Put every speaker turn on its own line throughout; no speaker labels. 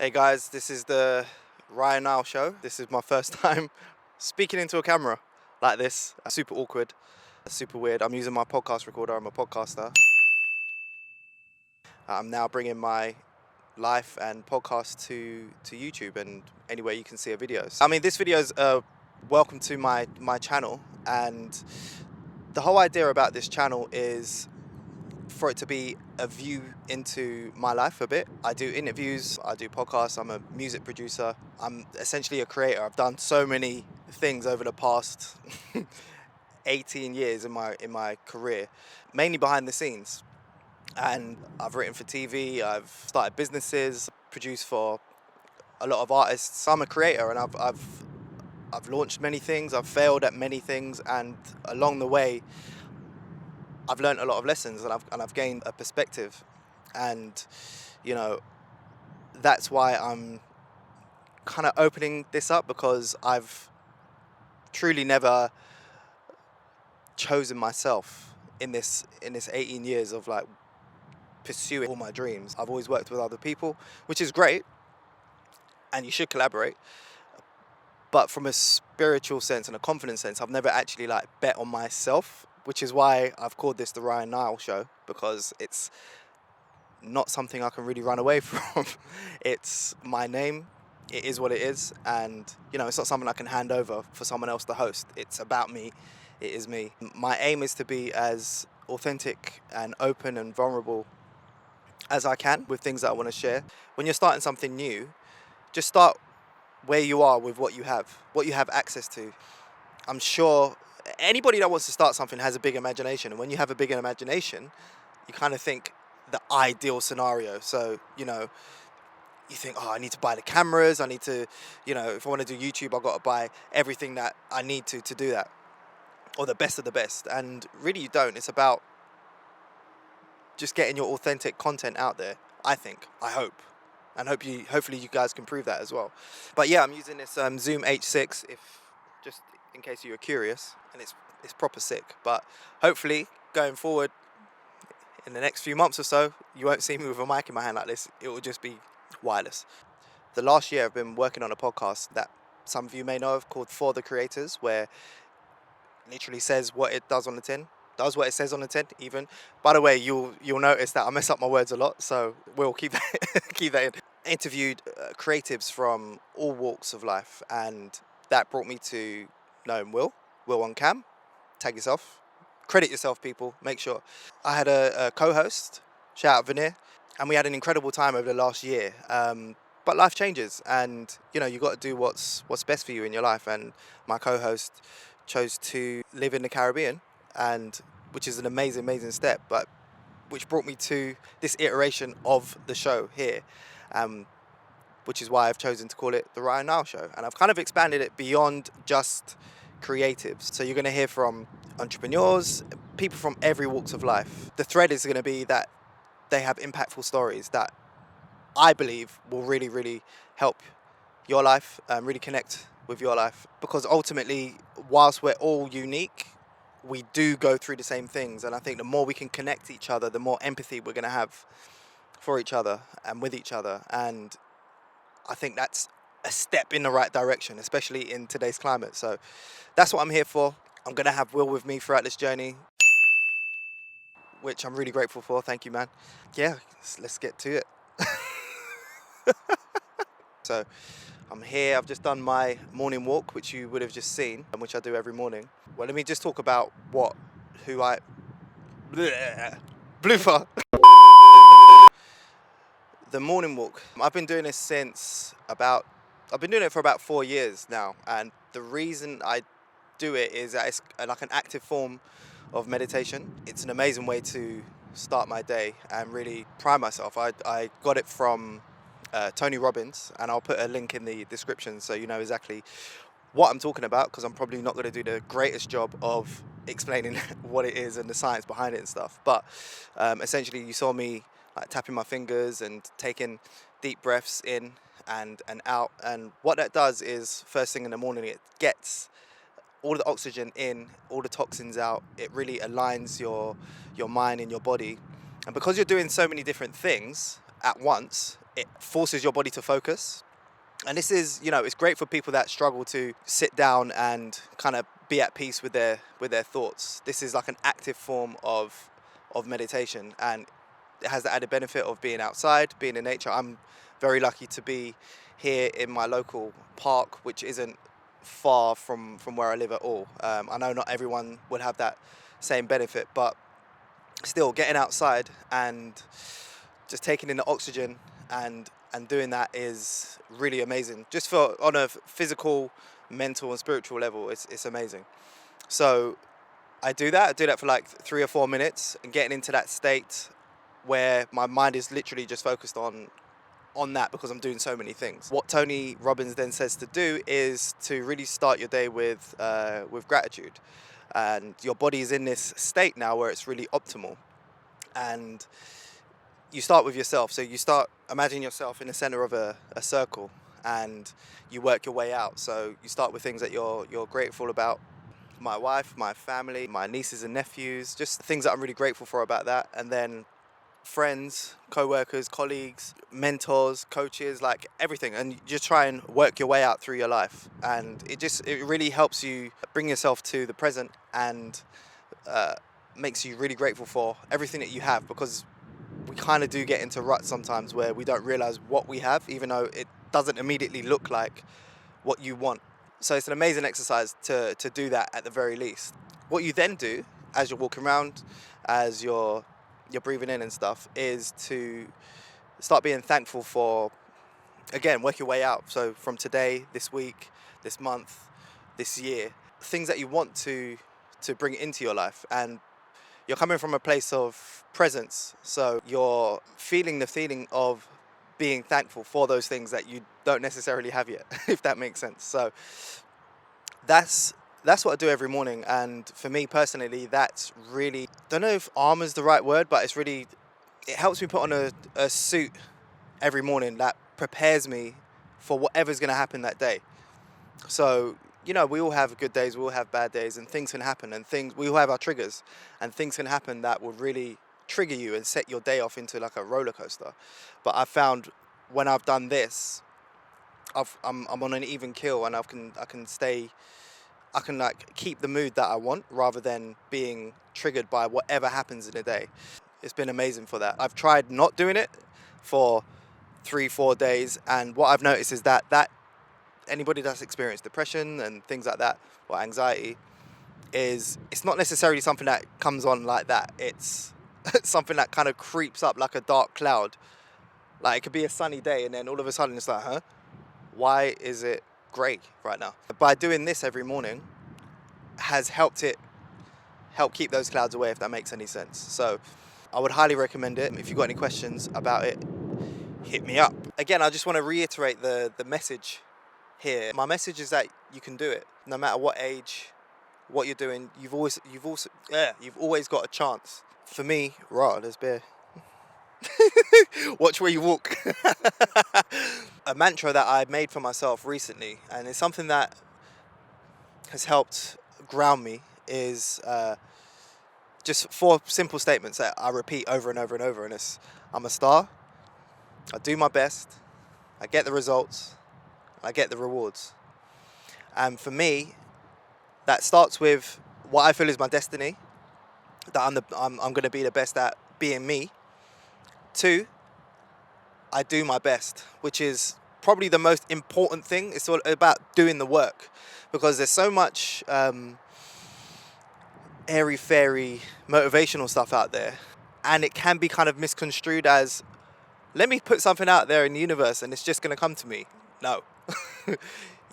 Hey guys, this is the Nile show. This is my first time speaking into a camera like this. Super awkward, super weird. I'm using my podcast recorder. I'm a podcaster. I'm now bringing my life and podcast to YouTube and anywhere you can see a video. I mean, this video is welcome to my channel, and the whole idea about this channel is for it to be a view into my life a bit. I do interviews, I do podcasts, I'm a music producer. I'm essentially a creator. I've done so many things over the past 18 years in my career, mainly behind the scenes. And I've written for TV, I've started businesses, produced for a lot of artists. I'm a creator, and I've launched many things, I've failed at many things, and along the way I've learned a lot of lessons, and I've gained a perspective, and you know that's why I'm kind of opening this up, because I've truly never chosen myself in this 18 years of like pursuing all my dreams. I've always worked with other people, which is great, and you should collaborate. But from a spiritual sense and a confidence sense, I've never actually like bet on myself, which is why I've called this the Ryan Nile show, because it's not something I can really run away from. It's my name. It is what it is. And, it's not something I can hand over for someone else to host. It's about me. It is me. My aim is to be as authentic and open and vulnerable as I can with things that I want to share. When you're starting something new, just start where you are with what you have access to. I'm sure anybody that wants to start something has a big imagination, and when you have a big imagination, you kind of think the ideal scenario. So, you think, I need to buy the cameras, I need to, if I want to do YouTube, I've got to buy everything that I need to do that, or the best of the best. And really you don't. It's about just getting your authentic content out there, I think, I hope. And hopefully you guys can prove that as well. But yeah, I'm using this Zoom H6, just in case you were curious, and it's proper sick. But hopefully going forward in the next few months or so, you won't see me with a mic in my hand like this. It will just be wireless. The last year I've been working on a podcast that some of you may know of, called For the Creators, where it literally says what it does on the tin. Does what it says on the tin, even. By the way, you'll notice that I mess up my words a lot, so we'll keep that in. Interviewed creatives from all walks of life, and that brought me to knowing Will on cam. Tag yourself, credit yourself, people. Make sure. I had a co-host, shout out Veneer, and we had an incredible time over the last year. But life changes, and you got to do what's best for you in your life. And my co-host chose to live in the Caribbean, and which is an amazing step, but which brought me to this iteration of the show here, which is why I've chosen to call it the Ryan Nile Show. And I've kind of expanded it beyond just creatives. So you're going to hear from entrepreneurs, people from every walks of life. The thread is going to be that they have impactful stories that I believe will really, really help your life, really connect with your life. Because ultimately, whilst we're all unique, we do go through the same things. And I think the more we can connect each other, the more empathy we're going to have for each other and with each other. And I think that's a step in the right direction, especially in today's climate. So that's what I'm here for. I'm going to have Will with me throughout this journey, which I'm really grateful for. Thank you, man. Yeah, let's get to it. So I'm here. I've just done my morning walk, which you would have just seen, and which I do every morning. Well, let me just talk about Blooper. The morning walk. I've been doing this I've been doing it for about 4 years now, and the reason I do it is that it's like an active form of meditation. It's an amazing way to start my day and really prime myself. I got it from Tony Robbins, and I'll put a link in the description so you know exactly what I'm talking about, because I'm probably not going to do the greatest job of explaining what it is and the science behind it and stuff. But essentially, you saw me like tapping my fingers and taking deep breaths in and out. And what that does is, first thing in the morning, it gets all the oxygen in, all the toxins out. It really aligns your mind and your body. And because you're doing so many different things, at once, it forces your body to focus. And this is, it's great for people that struggle to sit down and kind of be at peace with their thoughts. This is like an active form of meditation, and it has the added benefit of being outside, being in nature. I'm very lucky to be here in my local park, which isn't far from where I live at all. I know not everyone would have that same benefit, but still getting outside and just taking in the oxygen and doing that is really amazing. Just for on a physical, mental and spiritual level, it's amazing. So I do that for like 3 or 4 minutes, and getting into that state where my mind is literally just focused on that, because I'm doing so many things. What Tony Robbins then says to do is to really start your day with gratitude, and your body is in this state now where it's really optimal. And you start with yourself. So you start imagining yourself in the center of a circle, and you work your way out. So you start with things that you're grateful about. My wife, my family, my nieces and nephews, just things that I'm really grateful for about that. And then friends, co-workers, colleagues, mentors, coaches, like everything. And you just try and work your way out through your life. And it really helps you bring yourself to the present, and makes you really grateful for everything that you have, because we kind of do get into ruts sometimes where we don't realize what we have, even though it doesn't immediately look like what you want. So it's an amazing exercise to do that at the very least. What you then do as you're walking around, as you're breathing in and stuff, is to start being thankful for, again, work your way out. So from today, this week, this month, this year, things that you want to bring into your life. And you're coming from a place of presence, so you're feeling the feeling of being thankful for those things that you don't necessarily have yet, if that makes sense. So that's what I do every morning, and for me personally, that's really, don't know if armor's the right word, but it helps me put on a suit every morning that prepares me for whatever's going to happen that day. So, we all have good days, we all have bad days, and things can happen, and we all have our triggers, and things can happen that will really trigger you and set your day off into like a roller coaster. But I've found when I've done this, I'm on an even keel, and I can like keep the mood that I want rather than being triggered by whatever happens in a day. It's been amazing for that. I've tried not doing it for 3-4 days, and what I've noticed is that anybody that's experienced depression and things like that, or anxiety, it's not necessarily something that comes on like that. It's something that kind of creeps up like a dark cloud. Like, it could be a sunny day, and then all of a sudden it's like, why is it grey right now? By doing this every morning has help keep those clouds away, if that makes any sense. So I would highly recommend it. If you've got any questions about it, hit me up. Again, I just want to reiterate the message here. My message is that you can do it, no matter what age, what you're doing. You've always got a chance. For me, there's beer. Watch where you walk. A mantra that I made for myself recently, and it's something that has helped ground me, is just 4 simple statements that I repeat over and over and over. And it's, I'm a star, I do my best, I get the results, I get the rewards. And for me, that starts with what I feel is my destiny, that I'm going to be the best at being me. 2, I do my best, which is probably the most important thing. It's all about doing the work, because there's so much airy-fairy motivational stuff out there, and it can be kind of misconstrued as, let me put something out there in the universe and it's just going to come to me. No.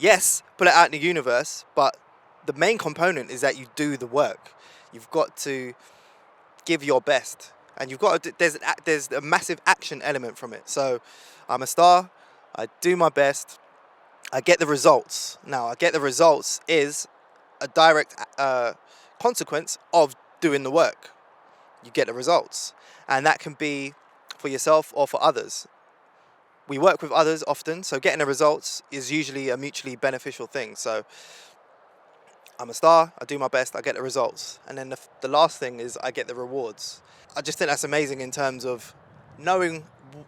Yes, put it out in the universe, but the main component is that you do the work. You've got to give your best, and you've got to, there's a massive action element from it. So I'm a star, I do my best, I get the results. Now, I get the results is a direct consequence of doing the work. You get the results, and that can be for yourself or for others. We work with others often, so getting the results is usually a mutually beneficial thing. So I'm a star, I do my best, I get the results. And then the last thing is I get the rewards. I just think that's amazing in terms of knowing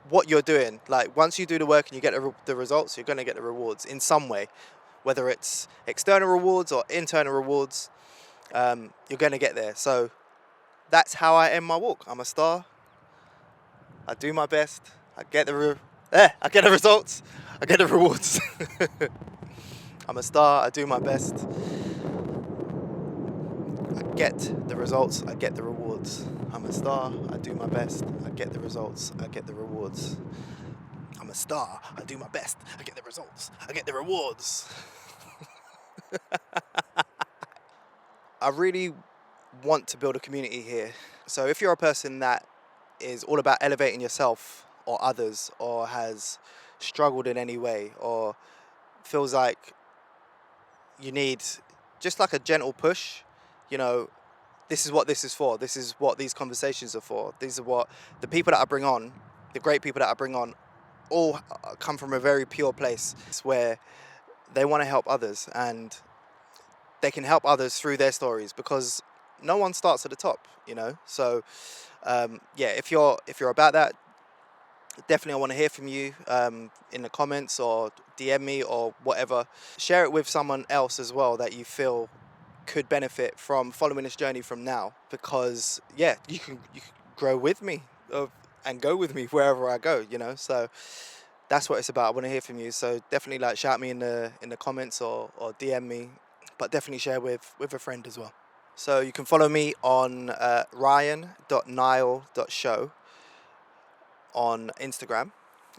what you're doing. Like once you do the work and you get the results, you're going to get the rewards in some way, whether it's external rewards or internal rewards. You're going to get there. So that's how I end my walk. I'm a star. I do my best. I get I get the results. I get the rewards. I'm a star. I do my best. I get the results. I get the rewards. I'm a star. I do my best. I get the results. I get the rewards. I'm a star. I do my best. I get the results. I get the rewards. I really want to build a community here. So if you're a person that is all about elevating yourself or others, or has struggled in any way, or feels like you need just like a gentle push, you know, this is what this is for. This is what these conversations are for. These are what the people that I bring on, the great people that I bring on, all come from a very pure place. It's where they want to help others, and they can help others through their stories, because no one starts at the top, you know. So yeah, if you're about that, definitely I want to hear from you in the comments, or DM me, or whatever. Share it with someone else as well that you feel could benefit from following this journey from now, because yeah, you can grow with me and go with me wherever I go, you know. So that's what it's about. I want to hear from you. So definitely like shout me in the comments, or DM me, but definitely share with a friend as well. So you can follow me on ryan.nile.show on Instagram,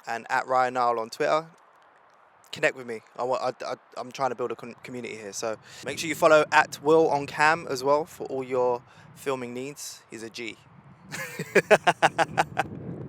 and at Ryan Nile on Twitter. Connect with me. I'm trying to build a community here. So make sure you follow at Will on Cam as well for all your filming needs. He's a G.